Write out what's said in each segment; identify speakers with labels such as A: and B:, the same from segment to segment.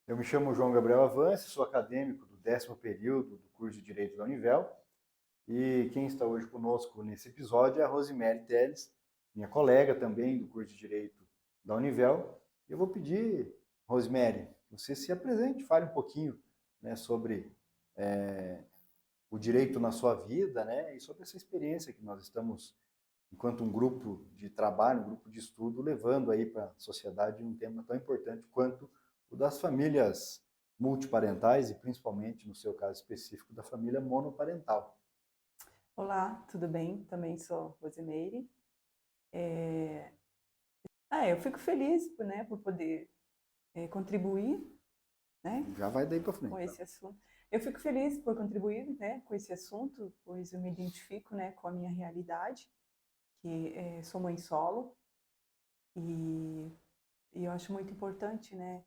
A: Eu me chamo João Gabriel Avance, sou acadêmico do 10º período do curso de Direito da Univel e quem está hoje conosco nesse episódio é a Rosemary Teles, minha colega também do curso de Direito da Univel. Eu vou pedir, Rosemary, que você se apresente, fale um pouquinho, né, sobre o direito na sua vida, né, e sobre essa experiência que nós estamos, enquanto um grupo de trabalho, um grupo de estudo, levando aí para a sociedade um tema tão importante quanto o das famílias multiparentais e principalmente, no seu caso específico, da família monoparental.
B: Olá, tudo bem? Também sou Rosimeire. É... eu fico feliz, né, por poder contribuir, né,
A: Já vai daí para
B: com
A: frente. Tá?
B: esse assunto. Eu fico feliz por contribuir, né, com esse assunto, pois eu me identifico, né, com a minha realidade, que sou mãe solo e, e eu acho muito importante, né,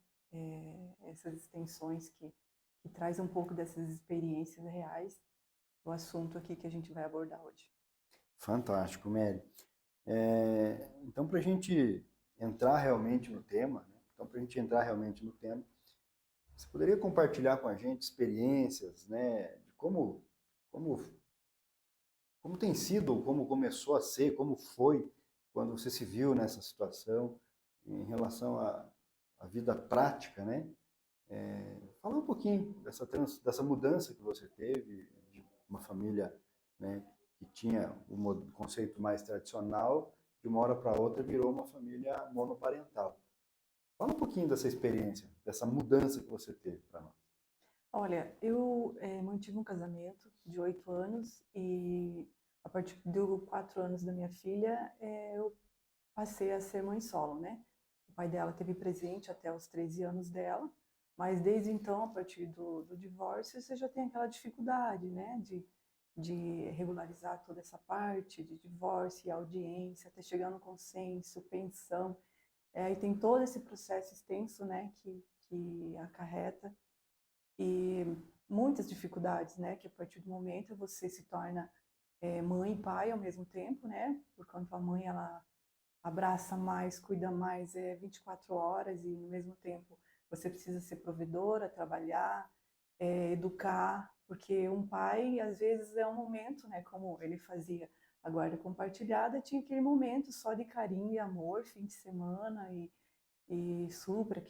B: essas extensões que traz um pouco dessas experiências reais, o assunto aqui que a gente vai abordar hoje.
A: Fantástico, Mary. Então, para a gente entrar realmente no tema, né? Você poderia compartilhar com a gente experiências, né, de como como tem sido, como começou a ser, como foi quando você se viu nessa situação em relação à vida prática, né? Falar um pouquinho dessa mudança que você teve de uma família, né, que tinha um conceito mais tradicional, de uma hora para outra virou uma família monoparental. Fala um pouquinho dessa experiência, dessa mudança que você teve para nós.
B: Olha, eu mantive um casamento de 8 anos e a partir dos 4 anos da minha filha, eu passei a ser mãe solo, né? O pai dela teve presente até os 13 anos dela, mas desde então, a partir do divórcio, você já tem aquela dificuldade, né? De regularizar toda essa parte de divórcio e audiência, até chegar no consenso, pensão. E tem todo esse processo extenso, né? Que acarreta e muitas dificuldades, né? Que a partir do momento você se torna mãe e pai ao mesmo tempo, né? Porquanto a mãe ela abraça mais, cuida mais, 24 horas e no mesmo tempo você precisa ser provedora, trabalhar, educar, porque um pai às vezes é um momento, né? Como ele fazia a guarda compartilhada, tinha aquele momento só de carinho e amor, fim de semana e supra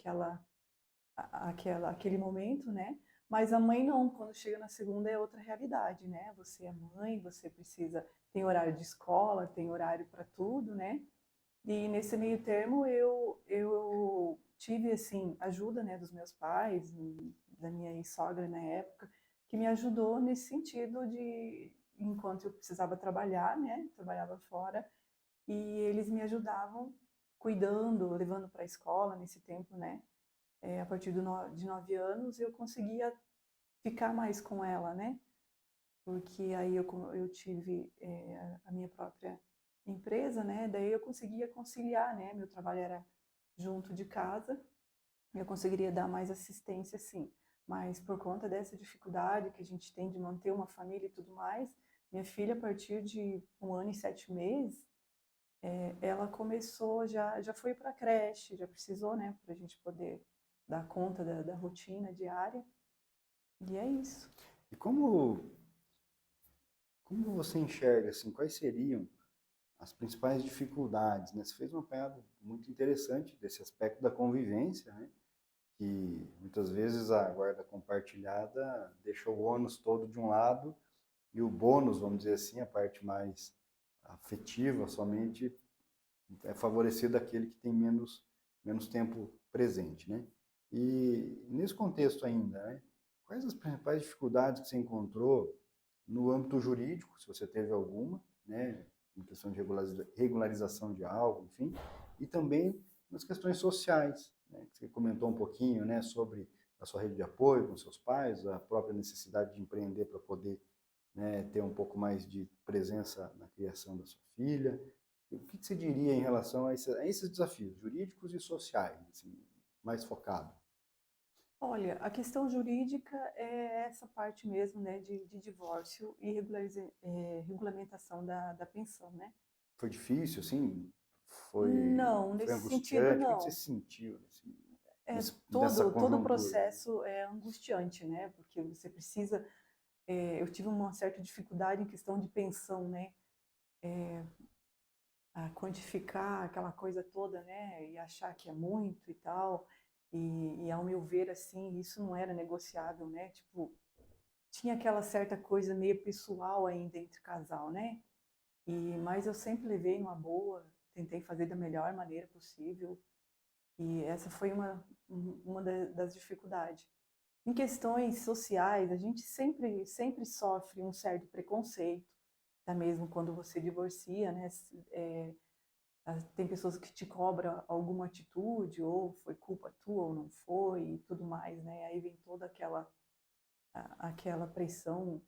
B: aquele momento, né? Mas a mãe não, quando chega na segunda é outra realidade, né? Você é mãe, você precisa, tem horário de escola, tem horário para tudo, né? E nesse meio termo eu tive assim ajuda, né, dos meus pais, da minha ex-sogra na época, que me ajudou nesse sentido de enquanto eu precisava trabalhar, né? Trabalhava fora e eles me ajudavam cuidando, levando para a escola nesse tempo, né? A partir de 9 anos, eu conseguia ficar mais com ela, né? Porque aí eu tive a minha própria empresa, né? Daí eu conseguia conciliar, né? Meu trabalho era junto de casa, eu conseguiria dar mais assistência, sim. Mas por conta dessa dificuldade que a gente tem de manter uma família e tudo mais, minha filha, a partir de 1 ano e 7 meses, ela começou, já foi para a creche, já precisou, né? Para a gente poder dar conta da rotina diária. E é isso.
A: E como você enxerga, assim, quais seriam as principais dificuldades, né? Você fez um apanhado muito interessante desse aspecto da convivência, né? Que muitas vezes a guarda compartilhada deixa o ônus todo de um lado e o bônus, vamos dizer assim, a parte mais afetiva, somente é favorecido aquele que tem menos tempo presente, né? E nesse contexto ainda, né? Quais as principais dificuldades que você encontrou no âmbito jurídico, se você teve alguma, né? Em questão de regularização de algo, enfim, e também nas questões sociais, né? Você comentou um pouquinho, né, sobre a sua rede de apoio com seus pais, a própria necessidade de empreender para poder, né, ter um pouco mais de presença na criação da sua filha. O que você diria em relação a esses desafios jurídicos e sociais, assim, mais focado?
B: Olha, a questão jurídica é essa parte mesmo, né, de divórcio e regulamentação da pensão, né?
A: Foi difícil, assim?
B: Não,
A: Foi
B: nesse sentido,
A: angustiante? O que você
B: não.
A: sentiu? Assim? dessa
B: todo o
A: conjuntura?
B: processo é angustiante, né? Porque você precisa. Eu tive uma certa dificuldade em questão de pensão, né? A quantificar aquela coisa toda, né? E achar que é muito e tal. E ao meu ver, assim, isso não era negociável, né? Tipo, tinha aquela certa coisa meio pessoal ainda entre casal, né? Mas eu sempre levei numa boa, tentei fazer da melhor maneira possível. E essa foi uma das dificuldades. Em questões sociais, a gente sempre sofre um certo preconceito, até mesmo quando você divorcia, né? Tem pessoas que te cobram alguma atitude, ou foi culpa tua ou não foi, e tudo mais, né? Aí vem toda aquela pressão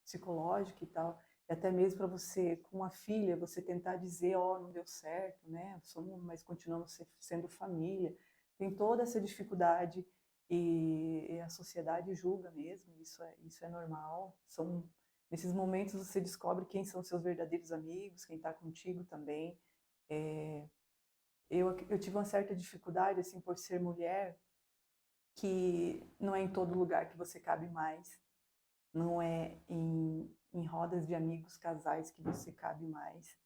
B: psicológica e tal, e até mesmo para você, com a filha, você tentar dizer, ó, não deu certo, né? Mas continuamos sendo família. Tem toda essa dificuldade e a sociedade julga mesmo, isso é normal. Nesses momentos você descobre quem são seus verdadeiros amigos, quem está contigo também. É, eu tive uma certa dificuldade, assim, por ser mulher, que não é em todo lugar que você cabe mais, não é em rodas de amigos, casais que você cabe mais.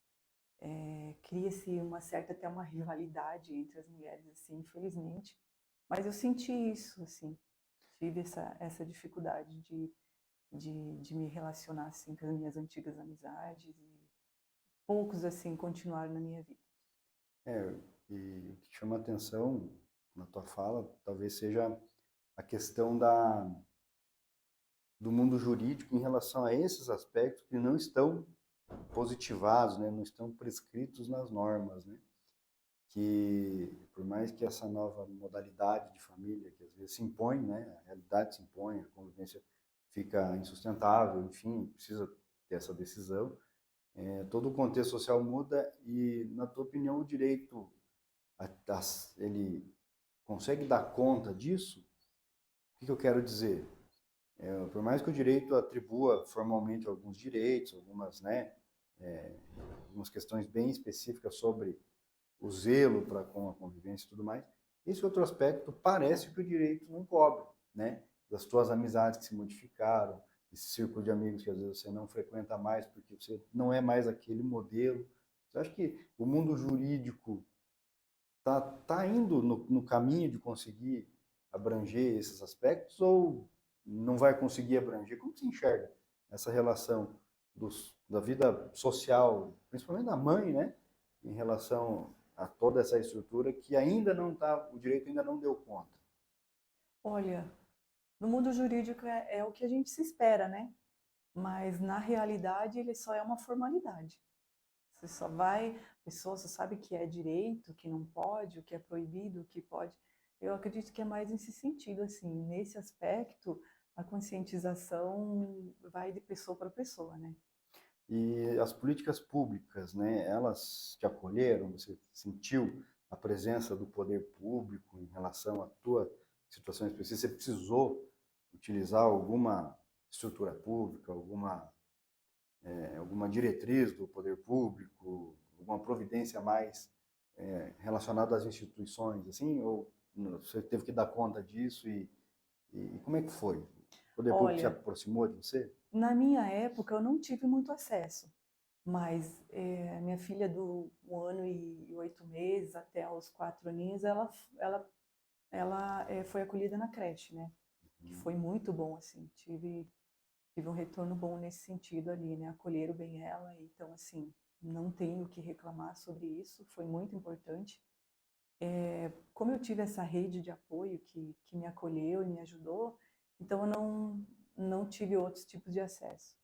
B: Cria-se uma certa até uma rivalidade entre as mulheres, assim, infelizmente. Mas eu senti isso, assim, tive essa dificuldade de me relacionar assim com as minhas antigas amizades e poucos assim continuaram na minha vida.
A: É, e o que chama atenção na tua fala talvez seja a questão do mundo jurídico em relação a esses aspectos que não estão positivados, né, não estão prescritos nas normas, né? Que por mais que essa nova modalidade de família, que às vezes se impõe, né, a realidade se impõe, a convivência fica insustentável, enfim, precisa ter essa decisão, todo o contexto social muda e, na tua opinião, o direito, ele consegue dar conta disso? O que eu quero dizer? Por mais que o direito atribua formalmente alguns direitos, algumas, né, algumas questões bem específicas sobre o zelo para com a convivência e tudo mais, esse outro aspecto parece que o direito não cobre, né? Das tuas amizades que se modificaram, esse círculo de amigos que às vezes você não frequenta mais porque você não é mais aquele modelo. Você acha que o mundo jurídico tá indo no caminho de conseguir abranger esses aspectos ou não vai conseguir abranger? Como você enxerga essa relação da vida social, principalmente da mãe, né, em relação a toda essa estrutura que ainda não tá, o direito ainda não deu conta?
B: Olha, no mundo jurídico é o que a gente se espera, né? Mas na realidade ele só é uma formalidade. Você só vai, a pessoa só sabe que é direito, que não pode, o que é proibido, o que pode. Eu acredito que é mais nesse sentido, assim, nesse aspecto, a conscientização vai de pessoa para pessoa, né?
A: E as políticas públicas, né, elas te acolheram? Você sentiu a presença do poder público em relação à tua situação específica? Você precisou utilizar alguma estrutura pública, alguma diretriz do poder público, alguma providência mais relacionada às instituições, assim? Ou você teve que dar conta disso e como é que foi? O poder público se
B: Olha,
A: aproximou de você?
B: na minha época eu não tive muito acesso, mas minha filha do 1 ano e 8 meses até os 4 aninhos, ela foi acolhida na creche, né? Que foi muito bom, assim, tive um retorno bom nesse sentido ali, né? Acolheram bem ela, então, assim, não tenho o que reclamar sobre isso, foi muito importante. Como eu tive essa rede de apoio que me acolheu e me ajudou, então eu não tive outros tipos de acesso.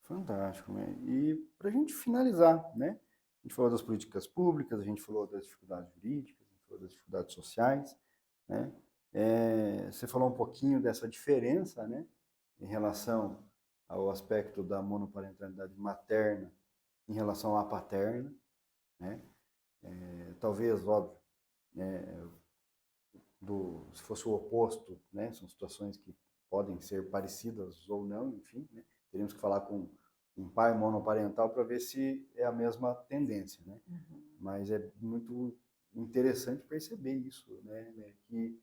A: Fantástico, né? E para a gente finalizar, né? A gente falou das políticas públicas, a gente falou das dificuldades jurídicas, a gente falou das dificuldades sociais, né? Você falou um pouquinho dessa diferença, né? Em relação ao aspecto da monoparentalidade materna em relação à paterna, né? Talvez, óbvio, se fosse o oposto, né? São situações que podem ser parecidas ou não, enfim, né? Teríamos que falar com um pai monoparental para ver se é a mesma tendência, né?
B: Uhum.
A: Mas é muito interessante perceber isso, né, que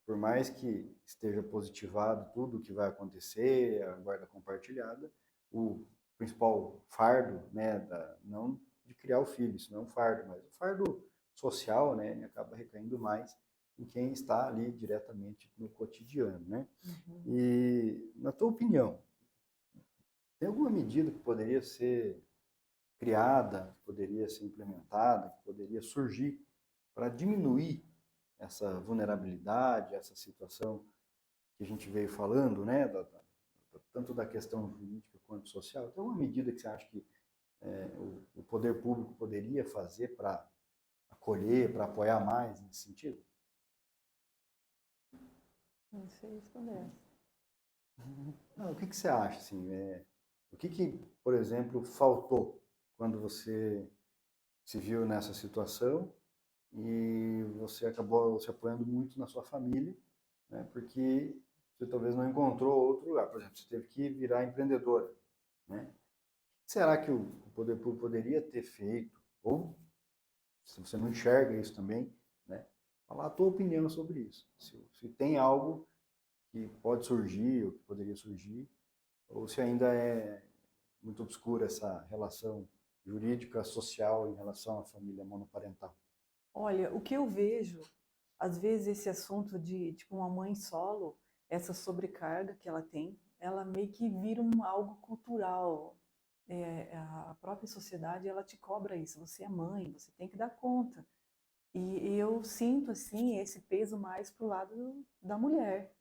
A: por mais que esteja positivado tudo o que vai acontecer, a guarda compartilhada, o principal fardo, né, não de criar o filho, isso não é um fardo, mas o fardo social, né, acaba recaindo mais em quem está ali diretamente no cotidiano, né?
B: Uhum.
A: E, na tua opinião, tem alguma medida que poderia ser criada, que poderia ser implementada, que poderia surgir para diminuir essa vulnerabilidade, essa situação que a gente veio falando, né, tanto da questão jurídica quanto social? Tem alguma medida que você acha que o poder público poderia fazer para acolher, para apoiar mais nesse sentido?
B: Não sei responder.
A: Não, o que que você acha, assim, o que que, por exemplo, faltou quando você se viu nessa situação e você acabou se apoiando muito na sua família, né, porque você talvez não encontrou outro lugar. Por exemplo, você teve que virar empreendedora, né? O que será que o poder público poderia ter feito? Ou, se você não enxerga isso também, né, falar a tua opinião sobre isso. Se tem algo que pode surgir, ou que poderia surgir, ou se ainda é muito obscura essa relação jurídica, social em relação à família monoparental.
B: Olha, o que eu vejo, às vezes esse assunto de tipo uma mãe solo, essa sobrecarga que ela tem, ela meio que vira algo cultural. A própria sociedade ela te cobra isso. Você é mãe, você tem que dar conta. E eu sinto assim esse peso mais pro lado da mulher.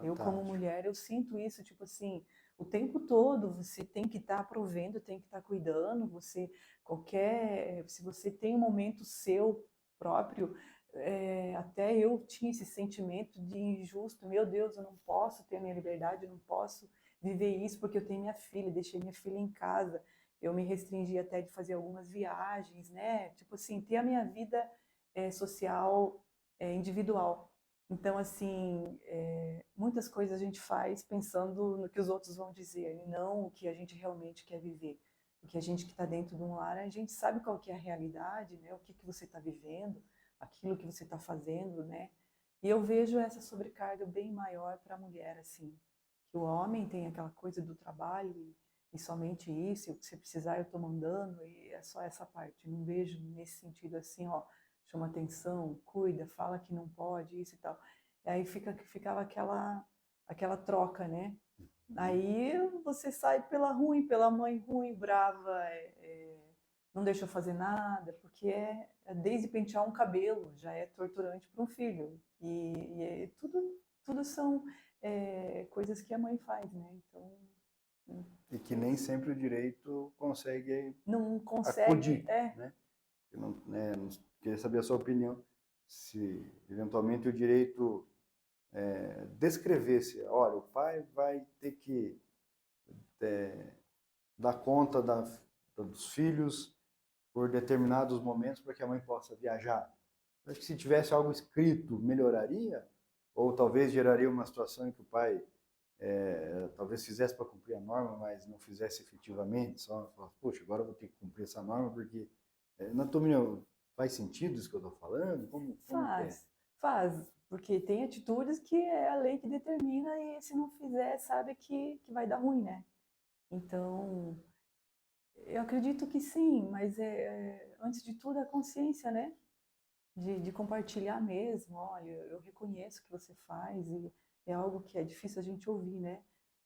B: Eu, como
A: Fantástico.
B: mulher, eu sinto isso, tipo assim, o tempo todo você tem que estar provendo, tem que estar cuidando, se você tem um momento seu próprio, até eu tinha esse sentimento de injusto, meu Deus, eu não posso ter minha liberdade, eu não posso viver isso porque eu tenho minha filha, deixei minha filha em casa, eu me restringi até de fazer algumas viagens, né? Tipo assim, ter a minha vida social, individual. Então, assim, muitas coisas a gente faz pensando no que os outros vão dizer, e não o que a gente realmente quer viver. Porque a gente que está dentro de um lar, a gente sabe qual que é a realidade, né? O que que você está vivendo, aquilo que você está fazendo, né? E eu vejo essa sobrecarga bem maior para a mulher, assim. Que o homem tem aquela coisa do trabalho e somente isso, e o que você precisar eu estou mandando, e é só essa parte. Não vejo nesse sentido assim, ó, chama atenção, cuida, fala que não pode, isso e tal. E aí ficava aquela troca, né? Aí você sai pela mãe ruim, brava, não deixa eu fazer nada, porque é desde pentear um cabelo já é torturante para um filho. Tudo são coisas que a mãe faz, né? Então,
A: E que nem sempre o direito consegue
B: não consegue,
A: acudir, né? Eu não, né, não queria saber a sua opinião, se eventualmente o direito descrevesse, olha, o pai vai ter que dar conta dos filhos por determinados momentos para que a mãe possa viajar. Acho que se tivesse algo escrito, melhoraria, ou talvez geraria uma situação em que o pai talvez fizesse para cumprir a norma, mas não fizesse efetivamente, só falasse, poxa, agora eu vou ter que cumprir essa norma, porque, na tua opinião, faz sentido isso que eu estou falando? Como que é?
B: faz, porque tem atitudes que é a lei que determina e se não fizer, sabe que vai dar ruim, né? Então, eu acredito que sim, mas antes de tudo a consciência, né? De compartilhar mesmo, olha, eu reconheço o que você faz e é algo que é difícil a gente ouvir, né?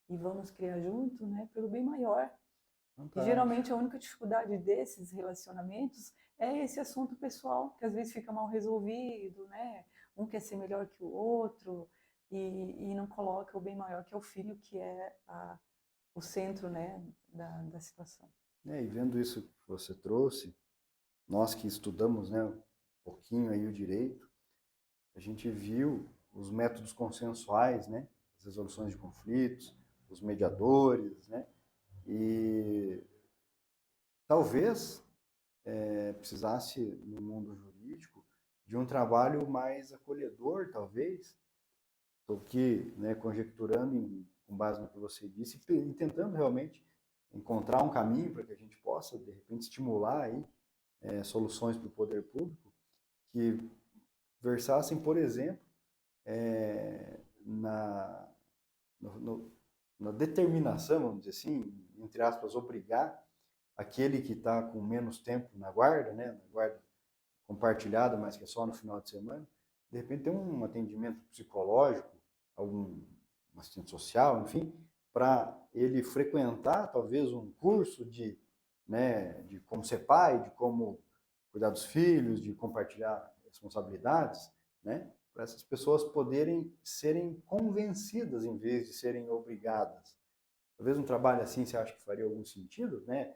B: E vamos criar junto, né? Pelo bem maior. E
A: Fantástico.
B: geralmente a única dificuldade desses relacionamentos é esse assunto pessoal, que às vezes fica mal resolvido, né? Um quer ser melhor que o outro e não coloca o bem maior, que é o filho, que é o centro, né, da situação.
A: E vendo isso que você trouxe, nós que estudamos, né, um pouquinho aí o direito, a gente viu os métodos consensuais, né, as resoluções de conflitos, os mediadores, né, e talvez precisasse no mundo jurídico de um trabalho mais acolhedor, talvez. Estou aqui, né, conjecturando com base no que você disse e tentando realmente encontrar um caminho para que a gente possa de repente estimular aí soluções para o poder público que versassem, por exemplo, na, na determinação, vamos dizer assim, entre aspas, obrigar aquele que está com menos tempo na guarda, né, na guarda compartilhada, mas que é só no final de semana, de repente tem um atendimento psicológico, algum assistente social, enfim, para ele frequentar talvez um curso de como ser pai, de como cuidar dos filhos, de compartilhar responsabilidades, né? Para essas pessoas poderem serem convencidas em vez de serem obrigadas. Talvez um trabalho assim você acha que faria algum sentido, né?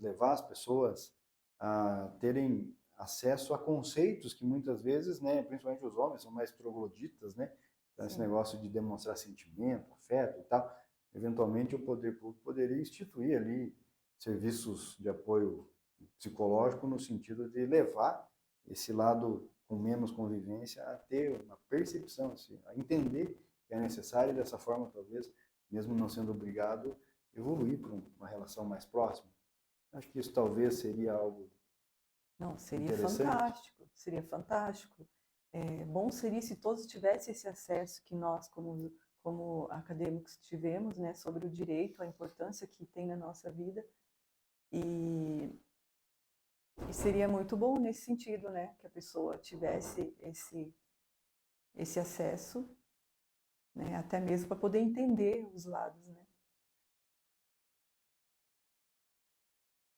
A: Levar as pessoas a terem acesso a conceitos que muitas vezes, né, principalmente os homens, são mais trogloditas, né? Então, esse negócio de demonstrar sentimento, afeto e tal. Eventualmente, o poder público poderia instituir ali serviços de apoio psicológico no sentido de levar esse lado com menos convivência a ter uma percepção, assim, a entender que é necessário e dessa forma, talvez, mesmo não sendo obrigado, evoluir para uma relação mais próxima. Acho que isso talvez seria algo
B: Não, seria
A: interessante.
B: fantástico, seria fantástico. Bom seria se todos tivessem esse acesso que nós, como acadêmicos, tivemos, né, sobre o direito, a importância que tem na nossa vida. E seria muito bom nesse sentido, né, que a pessoa tivesse esse acesso, né, até mesmo para poder entender os lados, né.